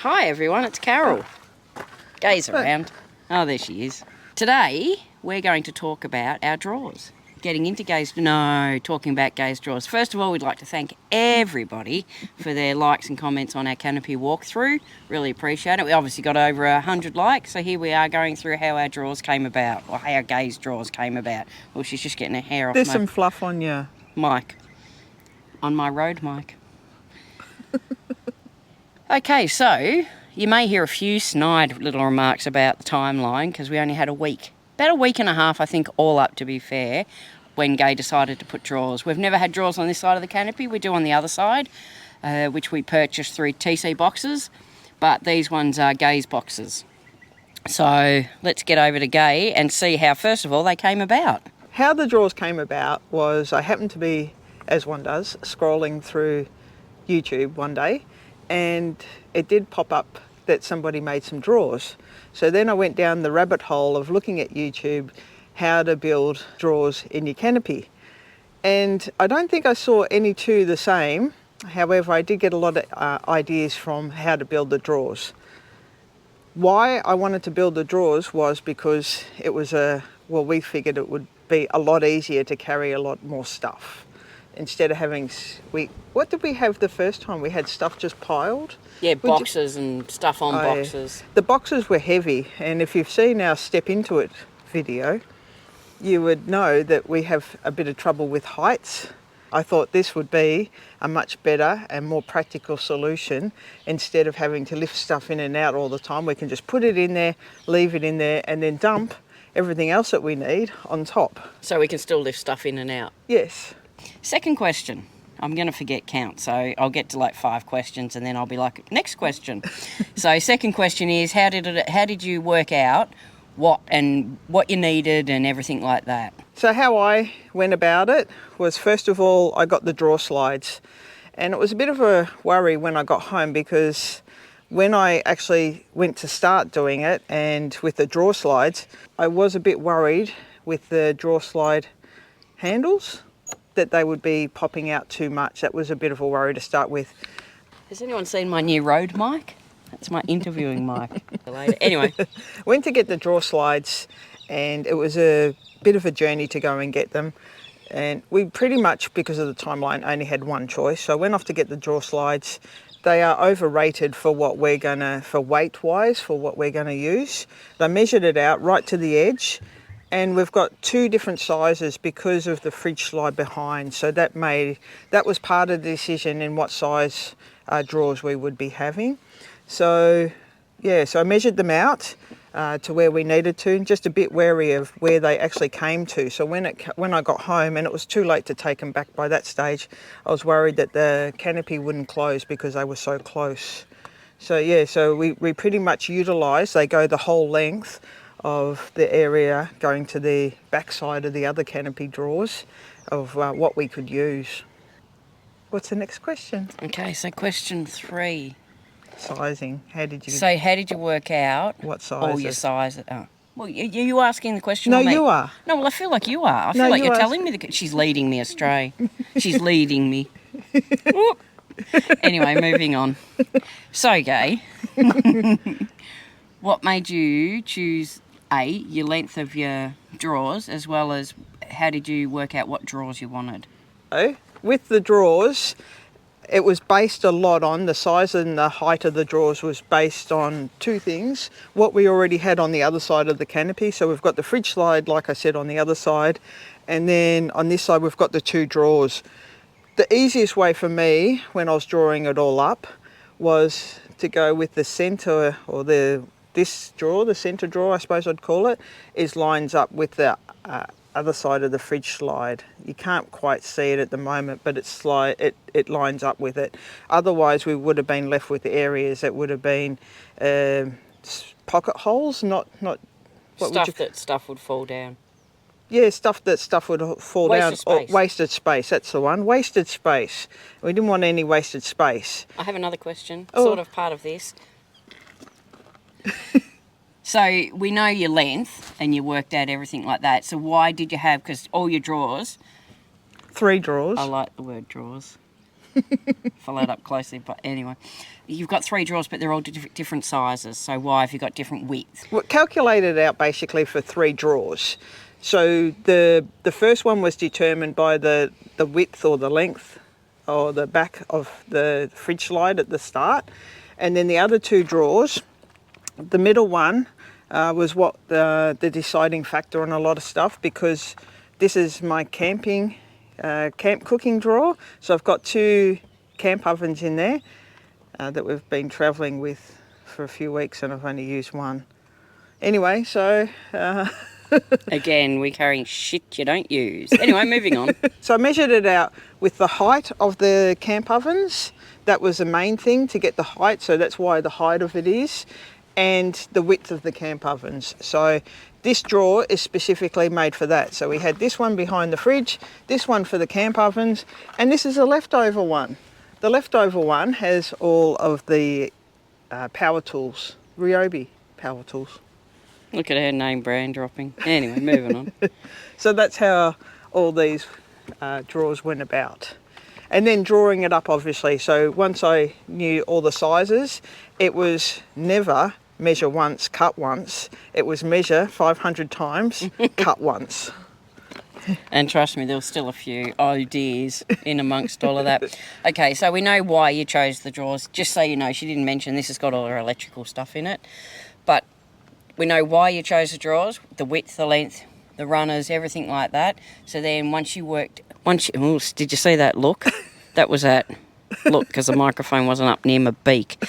Hi everyone, it's Carol. Gaze around. Oh, there she is. Today we're going to talk about our drawers. Talking about Gaze drawers. First of all, we'd like to thank everybody for their likes and comments on our Canopy walkthrough. Really appreciate it. We obviously got over 100 likes, so here we are going through how our drawers came about, or how our Gaze drawers came about. Well, she's just getting her hair off. There's some fluff on your mic. On my Rode mic. Okay, so you may hear a few snide little remarks about the timeline because we only had a week. About a week and a half, I think, all up, to be fair, when Gay decided to put drawers. We've never had drawers on this side of the canopy. We do on the other side, which we purchased through TC Boxes, but these ones are Gay's boxes. So let's get over to Gay and see how, first of all, they came about. How the drawers came about was I happened to be, as one does, scrolling through YouTube one day, and it did pop up that somebody made some drawers. So then I went down the rabbit hole of looking at YouTube how to build drawers in your canopy. And I don't think I saw any two the same. However, I did get a lot of ideas from how to build the drawers. Why I wanted to build the drawers was because it was we figured it would be a lot easier to carry a lot more stuff. Instead of having, what did we have the first time? We had stuff just piled? Yeah, boxes and stuff on boxes. The boxes were heavy, and if you've seen our Step Into It video, you would know that we have a bit of trouble with heights. I thought this would be a much better and more practical solution. Instead of having to lift stuff in and out all the time, we can just put it in there, leave it in there, and then dump everything else that we need on top. So we can still lift stuff in and out? Yes. Second question. I'm going to forget count, so I'll get to like 5 questions and then I'll be like, next question. So second question is, how did you work out what you needed and everything like that? So how I went about it was, first of all, I got the drawer slides, and it was a bit of a worry when I got home, because when I actually went to start doing it, and with the drawer slides, I was a bit worried with the drawer slide handles that they would be popping out too much. That was a bit of a worry to start with. Has anyone seen my new Rode mic? That's my interviewing mic. Anyway. Went to get the drawer slides, and it was a bit of a journey to go and get them. And we pretty much, because of the timeline, only had one choice. So I went off to get the drawer slides. They are overrated for what we're for weight-wise, for what we're gonna use. I measured it out right to the edge, and we've got 2 different sizes because of the fridge slide behind. So that was part of the decision in what size drawers we would be having. So yeah, so I measured them out to where we needed to, and just a bit wary of where they actually came to. So when I got home, and it was too late to take them back by that stage, I was worried that the canopy wouldn't close because they were so close. So yeah, so we pretty much utilised, they go the whole length of the area going to the back side of the other canopy drawers of what we could use. What's the next question? Okay, so question 3. Sizing. How did you work out what size? All your sizes. Oh. Well, you asking the question? No, or me? you are. No, well, I feel like you are. I feel like you're telling me she's leading me astray. She's leading me. Anyway, moving on. So, Gay, what made you choose your length of your drawers, as well as how did you work out what drawers you wanted? With the drawers, it was based a lot on the size, and the height of the drawers was based on 2 things. What we already had on the other side of the canopy. So we've got the fridge slide, like I said, on the other side. And then on this side, we've got the 2 drawers. The easiest way for me, when I was drawing it all up, was to go with the centre, or this drawer, the centre drawer, I suppose I'd call it, lines up with the other side of the fridge slide. You can't quite see it at the moment, but it lines up with it. Otherwise, we would have been left with areas that would have been pocket holes, not stuff would fall down. Yeah, stuff would fall down. Space. Wasted space, that's the one. Wasted space. We didn't want any wasted space. I have another question, sort of part of this. So we know your length and you worked out everything like that. So why did you have, because all your drawers... 3 drawers. I like the word drawers. Follow it up closely, but anyway. You've got 3 drawers, but they're all different sizes. So why have you got different widths? Well, calculated out basically for 3 drawers. So the first one was determined by the width or the length or the back of the fridge slide at the start. And then the other 2 drawers, the middle one was what the deciding factor on a lot of stuff, because this is my camp cooking drawer. So I've got 2 camp ovens in there that we've been travelling with for a few weeks, and I've only used one. Anyway, so... Again, we're carrying shit you don't use. Anyway, moving on. So I measured it out with the height of the camp ovens. That was the main thing, to get the height, so that's why the height of it is, and the width of the camp ovens. So this drawer is specifically made for that. So we had this one behind the fridge, this one for the camp ovens, and this is a leftover one. The leftover one has all of the power tools, Ryobi power tools. Look at her name brand dropping. Anyway, moving on. So that's how all these drawers went about. And then drawing it up, obviously. So once I knew all the sizes, it was never measure once, cut once. It was measure 500 times, cut once. And trust me, there was still a few oh dears in amongst all of that. Okay, so we know why you chose the drawers. Just so you know, she didn't mention this has got all her electrical stuff in it. But we know why you chose the drawers, the width, the length, the runners, everything like that. So then did you see that look? That was that look, because the microphone wasn't up near my beak.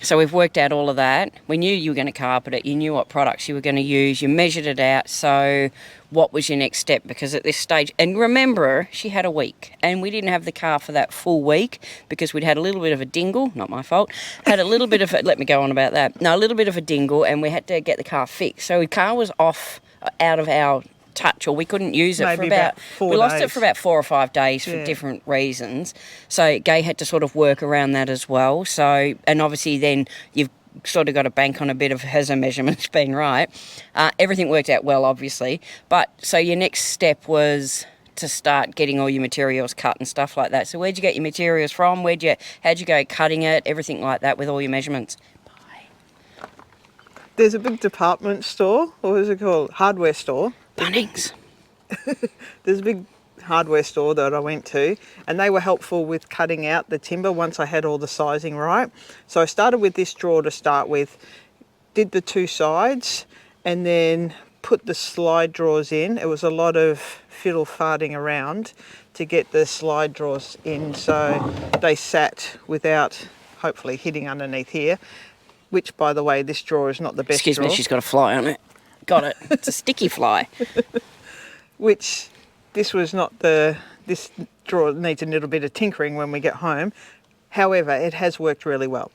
So we've worked out all of that. We knew you were going to carpet it. You knew what products you were going to use. You measured it out. So what was your next step? Because at this stage, and remember, she had a week, and we didn't have the car for that full week because we'd had a little bit of a dingle, not my fault, had a little bit of a little bit of a dingle, and we had to get the car fixed. So the car was out of our touch, or we couldn't use it Maybe for about 4 we lost days. it for about 4 or 5 days for Yeah. different reasons. So Gay had to sort of work around that as well. So, and obviously then you've sort of got to bank on a bit of has her measurements been right. Everything worked out well, obviously, but so your next step was to start getting all your materials cut and stuff like that. So where'd you get your materials from? How'd you go cutting it, everything like that with all your measurements? There's a big department store, what is it called? Hardware store. Bunnings. There's a big hardware store that I went to, and they were helpful with cutting out the timber once I had all the sizing right. So I started with this drawer to start with, did the 2 sides, and then put the slide drawers in. It was a lot of fiddle farting around to get the slide drawers in, so they sat without hopefully hitting underneath here, which, by the way, this drawer is not the best Excuse drawer. me, she's got a fly on it. Got it. It's a sticky fly. Which this drawer needs a little bit of tinkering when we get home. However, it has worked really well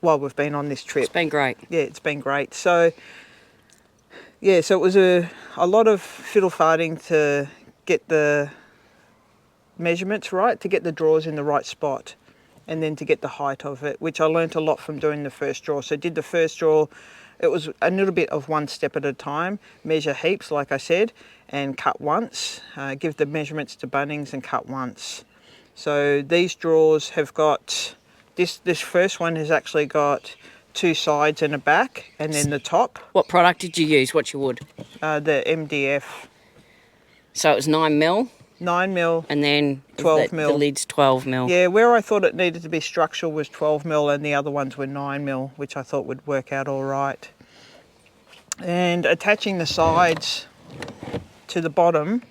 while we've been on this trip. It's been great. Yeah, it's been great. So it was a lot of fiddle farting to get the measurements right, to get the drawers in the right spot, and then to get the height of it, which I learnt a lot from doing the first drawer. So did the first drawer. It was a little bit of one step at a time, measure heaps, like I said, and cut once, give the measurements to Bunnings and cut once. So these drawers have got, this first one has actually got 2 sides and a back, and then the top. What product did you use? What's your wood? The MDF. So it was 9mm, 9mm, and then 12mm. The lid's 12mm. Yeah, where I thought it needed to be structural was 12mm, and the other ones were 9mm, which I thought would work out all right. And attaching the sides to the bottom,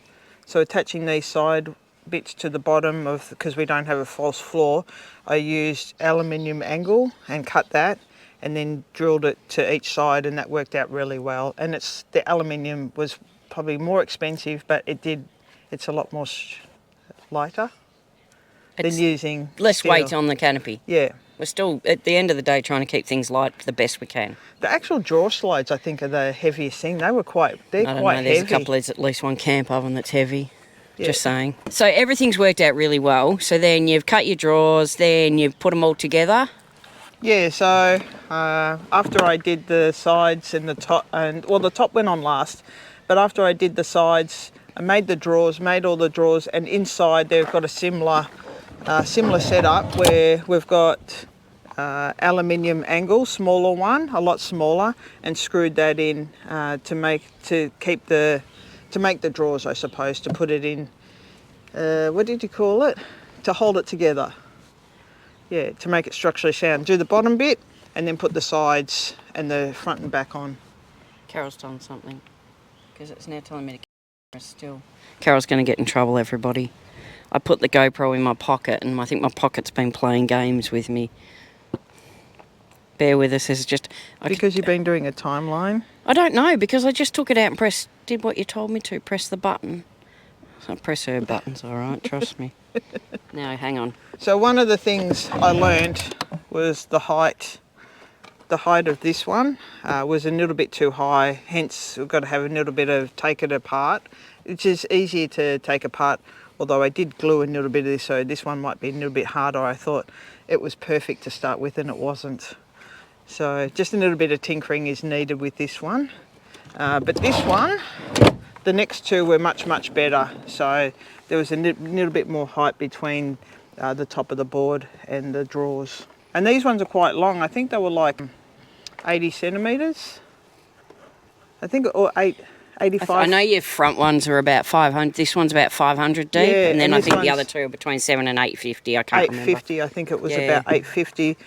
so attaching these side bits to the bottom of, because we don't have a false floor, I used aluminium angle and cut that, and then drilled it to each side, and that worked out really well. And the aluminium was probably more expensive, but it's a lot more lighter than using Less steel. weight on the canopy. Yeah. We're still, at the end of the day, trying to keep things light the best we can. The actual drawer slides, I think, are the heaviest thing. They're quite There's heavy. there's at least one camp oven that's heavy. Yeah. Just saying. So everything's worked out really well. So then you've cut your drawers, then you've put them all together. Yeah, so after I did the sides and the top, the top went on last, but after I did the sides, I made all the drawers, and inside they've got a similar similar setup where we've got aluminium angle, smaller one, a lot smaller, and screwed that in to make the drawers, I suppose, to put it in. What did you call it? To hold it together. Yeah, to make it structurally sound. Do the bottom bit and then put the sides and the front and back on. Carol's done something because it's now telling me to still. Carol's going to get in trouble, everybody. I put the GoPro in my pocket and I think my pocket's been playing games with me. Bear with us, it's just... Because you've been doing a timeline? I don't know, because I just took it out and did what you told me to, press the button. So I press her buttons, all right, trust me. No, hang on. So one of the things I learned was the height. The height of this one was a little bit too high, hence we've got to have a little bit of take it apart, which is easier to take apart, although I did glue a little bit of this, so this one might be a little bit harder. I thought it was perfect to start with and it wasn't. So just a little bit of tinkering is needed with this one. But this one, the next two were much, much better. So there was a little bit more height between the top of the board and the drawers. And these ones are quite long. I think they were like 80 centimetres. I think, or 85. I know your front ones are about 500. This one's about 500 deep. Yeah, and then and I this think the one's other two are between 7 and 850. I can't remember. 850, I think it was about 850.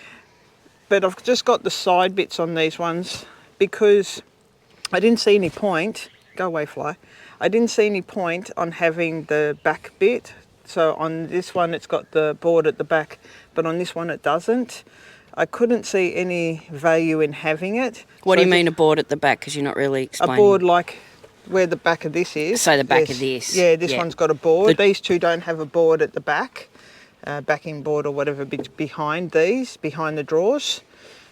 But I've just got the side bits on these ones because I didn't see any point. Go away, fly. I didn't see any point on having the back bit. So on this one, it's got the board at the back, but on this one, it doesn't. I couldn't see any value in having it. What do you mean a board at the back? Because you're not really explaining. A board like where the back of this is. So the back of this. Yeah, this one's got a board. These two don't have a board at the back. Backing board or whatever behind the drawers.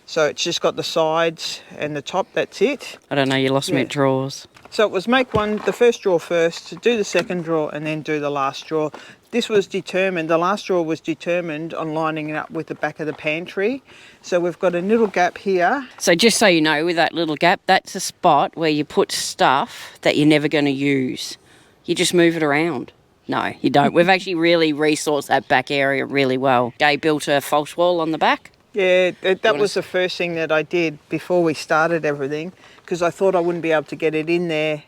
So it's just got the sides and the top, that's it. I don't know, you lost me at drawers. So it was make the first drawer first, do the second drawer and then do the last drawer. This was determined, the last drawer was determined on lining it up with the back of the pantry. So we've got a little gap here. So just so you know, with that little gap, that's a spot where you put stuff that you're never going to use. You just move it around. No, you don't. We've actually really resourced that back area really well. Gay built a false wall on the back. Yeah, that was the first thing that I did before we started everything, because I thought I wouldn't be able to get it in there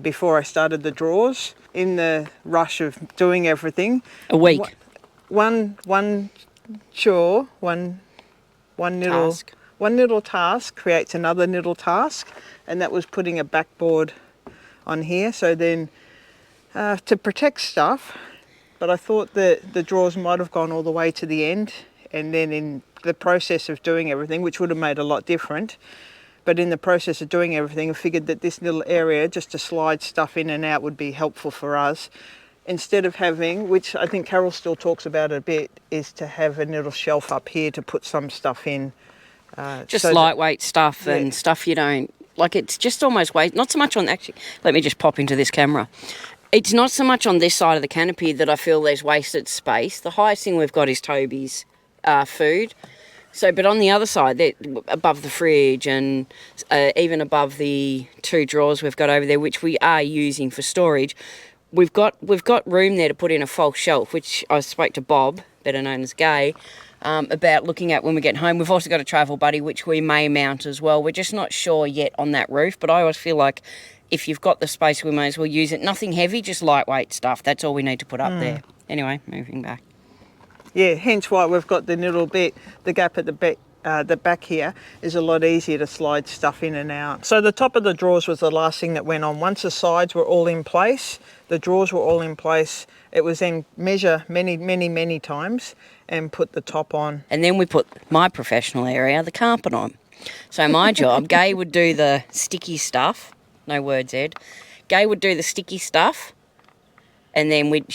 before I started the drawers. In the rush of doing everything. A week. One chore, one little task creates another little task, and that was putting a backboard on here. So then to protect stuff, but I thought that the drawers might have gone all the way to the end, and then in the process of doing everything, which would have made a lot different, but in the process of doing everything, I figured that this little area just to slide stuff in and out would be helpful for us. Instead of having, which I think Carol still talks about a bit, is to have a little shelf up here to put some stuff in. Just so lightweight stuff and stuff you don't, like it's just almost waste, not so much on, actually, let me just pop into this camera. It's not so much on this side of the canopy that I feel there's wasted space. The highest thing we've got is Toby's food. So, but on the other side, above the fridge and even above the two drawers we've got over there, which we are using for storage, we've got room there to put in a false shelf, which I spoke to Bob, better known as Gay, about looking at when we get home. We've also got a travel buddy, which we may mount as well. We're just not sure yet on that roof, but I always feel like if you've got the space, we may as well use it. Nothing heavy, just lightweight stuff. That's all we need to put up there. Anyway, moving back. Yeah, hence why we've got the little bit, the gap at the back here is a lot easier to slide stuff in and out. So the top of the drawers was the last thing that went on. Once the sides were all in place, the drawers were all in place, it was then measure many times and put the top on. And then we put my professional area, the carpet on. So my job, Gay would do the sticky stuff. No words, Ed. Gay would do the sticky stuff. And then we'd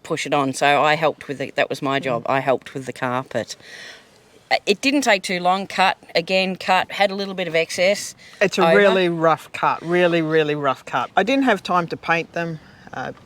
push it on. So I helped with it. That was my job. I helped with the carpet. It didn't take too long. Cut, had a little bit of excess. It's a really rough cut, really rough cut. I didn't have time to paint them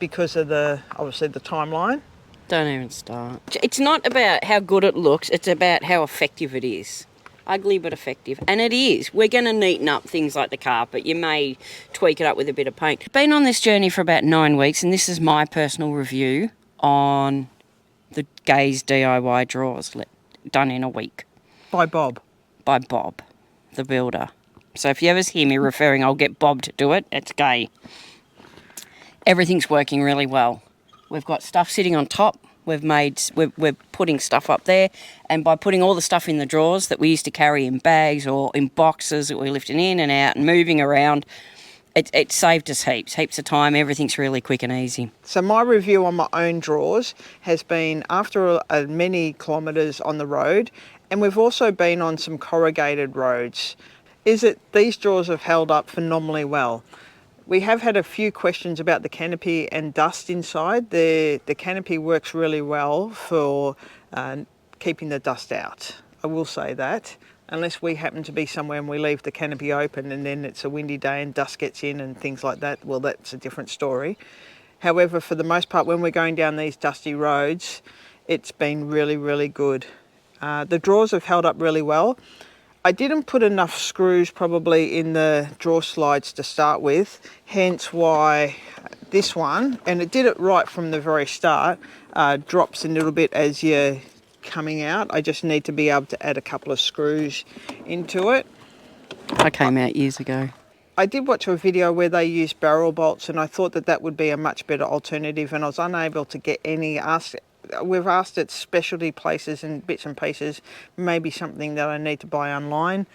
because of obviously the timeline. Don't even start. It's not about how good it looks. It's about how effective it is. Ugly but effective. And it is. We're going to neaten up things like the carpet. You may tweak it up with a bit of paint. Been on this journey for about 9 weeks, and this is my personal review on the Gaze DIY drawers done in a week By Bob. by Bob, the builder. So if you ever hear me referring, I'll get Bob to do it, it's Gay. Everything's working really well. We've got stuff sitting on top. We're putting stuff up there, and by putting all the stuff in the drawers that we used to carry in bags or in boxes that we're lifting in and out and moving around, it saved us heaps of time. Everything's really quick and easy. So my review on my own drawers has been after many kilometres on the road, and we've also been on some corrugated roads, is that these drawers have held up phenomenally well. We have had a few questions about the canopy and dust inside. The canopy works really well for keeping the dust out. I will say that. Unless we happen to be somewhere and we leave the canopy open and then it's a windy day and dust gets in and things like that, well, that's a different story. However, for the most part, when we're going down these dusty roads, it's been really, really good. The drawers have held up really well. I didn't put enough screws probably in the drawer slides to start with, hence why this one, and it did it right from the very start, drops a little bit as you're coming out. I just need to be able to add a couple of screws into it. I came out years ago. I did watch a video where they used barrel bolts, and I thought that would be a much better alternative, and I was unable to get any. We've asked at specialty places and bits and pieces, maybe something that I need to buy online.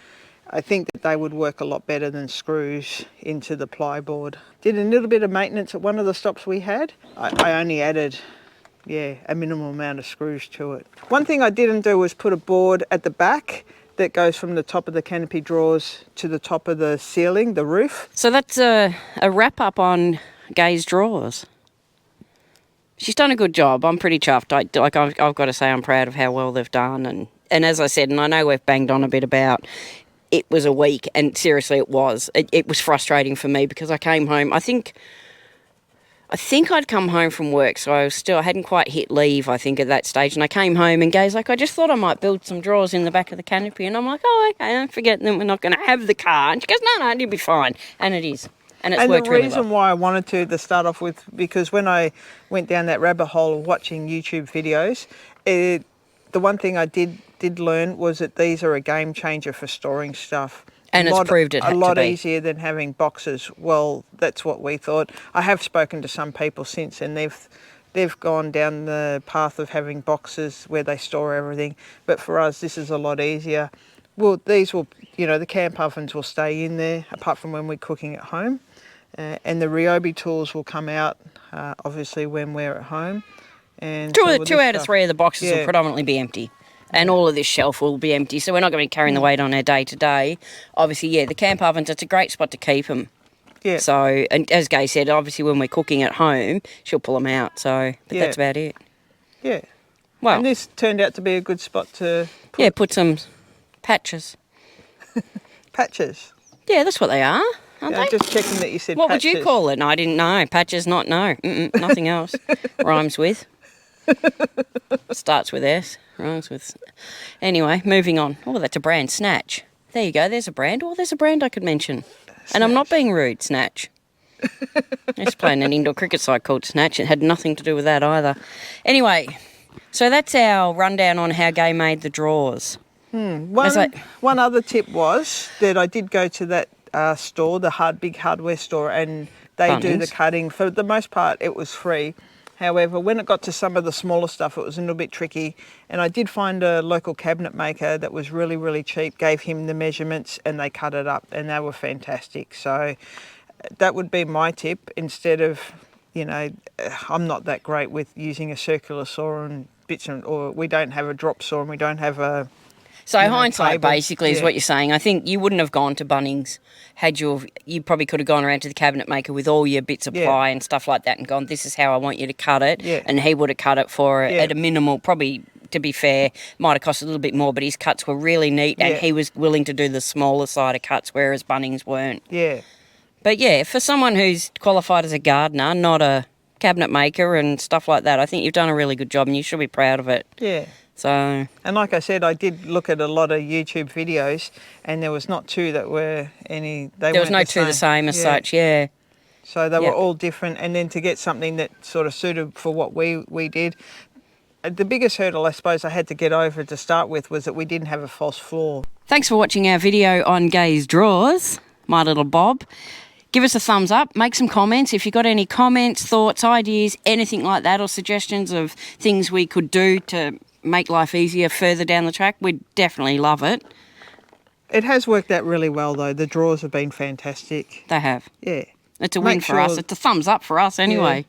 I think that they would work a lot better than screws into the plyboard. Did a little bit of maintenance at one of the stops we had. I only added, a minimal amount of screws to it. One thing I didn't do was put a board at the back that goes from the top of the canopy drawers to the top of the ceiling, the roof. So that's a wrap up on Gay's drawers. She's done a good job. I'm pretty chuffed. I've got to say I'm proud of how well they've done. And as I said, and I know we've banged on a bit about it was a week, and seriously it was. It was frustrating for me because I came home. I think I'd come home from work, so I hadn't quite hit leave, I think, at that stage. And I came home and Gay's like, I just thought I might build some drawers in the back of the canopy. And I'm like, oh, okay, don't forget that we're not going to have the car. And she goes, no, it'll be fine. And it is. And it's worked really well. And the reason why I wanted to start off with, because when I went down that rabbit hole of watching YouTube videos, the one thing I did learn was that these are a game changer for storing stuff. And it's proved it had to be. A lot easier than having boxes. Well, that's what we thought. I have spoken to some people since, and they've gone down the path of having boxes where they store everything. But for us, this is a lot easier. Well, these will, the camp ovens will stay in there, apart from when we're cooking at home. And the Ryobi tools will come out, obviously, when we're at home. And two out of three of the boxes will predominantly be empty. And all of this shelf will be empty, so we're not going to be carrying the weight on our day-to-day. Obviously, the camp ovens, it's a great spot to keep them. Yeah. So, and as Gay said, obviously when we're cooking at home, she'll pull them out. So, but that's about it. Yeah. Well, and this turned out to be a good spot to put some patches. Patches? Yeah, that's what they are, aren't they? Just checking that you said what patches. What would you call it? No, I didn't know. Patches, no. Nothing else. Rhymes with. Starts with S. Rhymes with. Anyway, moving on. Oh, that's a brand, Snatch. There you go. There's a brand. Oh, there's a brand I could mention. Snatch. And I'm not being rude, Snatch. I used to play in an indoor cricket side called Snatch. It had nothing to do with that either. Anyway, so that's our rundown on how Gay made the drawers. One other tip was that I did go to that store, the big hardware store, and they do the cutting. For the most part, it was free. However, when it got to some of the smaller stuff, it was a little bit tricky. And I did find a local cabinet maker that was really, really cheap, gave him the measurements, and they cut it up, and they were fantastic. So that would be my tip. Instead of, I'm not that great with using a circular saw and or we don't have a drop saw and we don't have a... So hindsight basically is what you're saying. I think you wouldn't have gone to Bunnings you probably could have gone around to the cabinet maker with all your bits of ply and stuff like that and gone, this is how I want you to cut it. Yeah. And he would have cut it for at a minimal, probably, to be fair, might have cost a little bit more, but his cuts were really neat and he was willing to do the smaller side of cuts, whereas Bunnings weren't. Yeah. But for someone who's qualified as a gardener, not a cabinet maker and stuff like that, I think you've done a really good job and you should be proud of it. Yeah. So, and like I said, I did look at a lot of YouTube videos, and there was not two that were any. There was no two the same as such. Yeah. So they were all different, and then to get something that sort of suited for what we did. The biggest hurdle I suppose I had to get over to start with was that we didn't have a false floor. Thanks for watching our video on Gay's drawers, my little Bob. Give us a thumbs up, make some comments. If you've got any comments, thoughts, ideas, anything like that, or suggestions of things we could do to make life easier further down the track, we'd definitely love it. It has worked out really well though. The drawers have been fantastic. They have. Yeah. It's a win for us. It's a thumbs up for us anyway.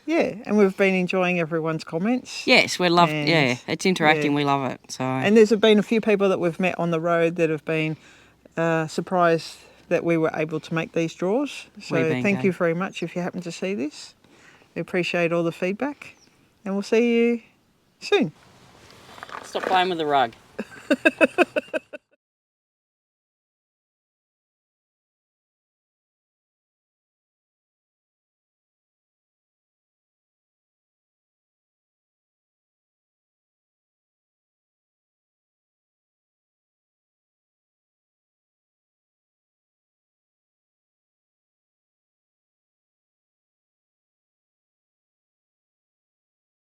Yeah, and we've been enjoying everyone's comments. Yes, we love it. Yeah, it's interacting. Yeah. We love it. So. And there's been a few people that we've met on the road that have been surprised that we were able to make these drawers. So thank you very much if you happen to see this. We appreciate all the feedback, and we'll see you soon. Stop playing with the rug.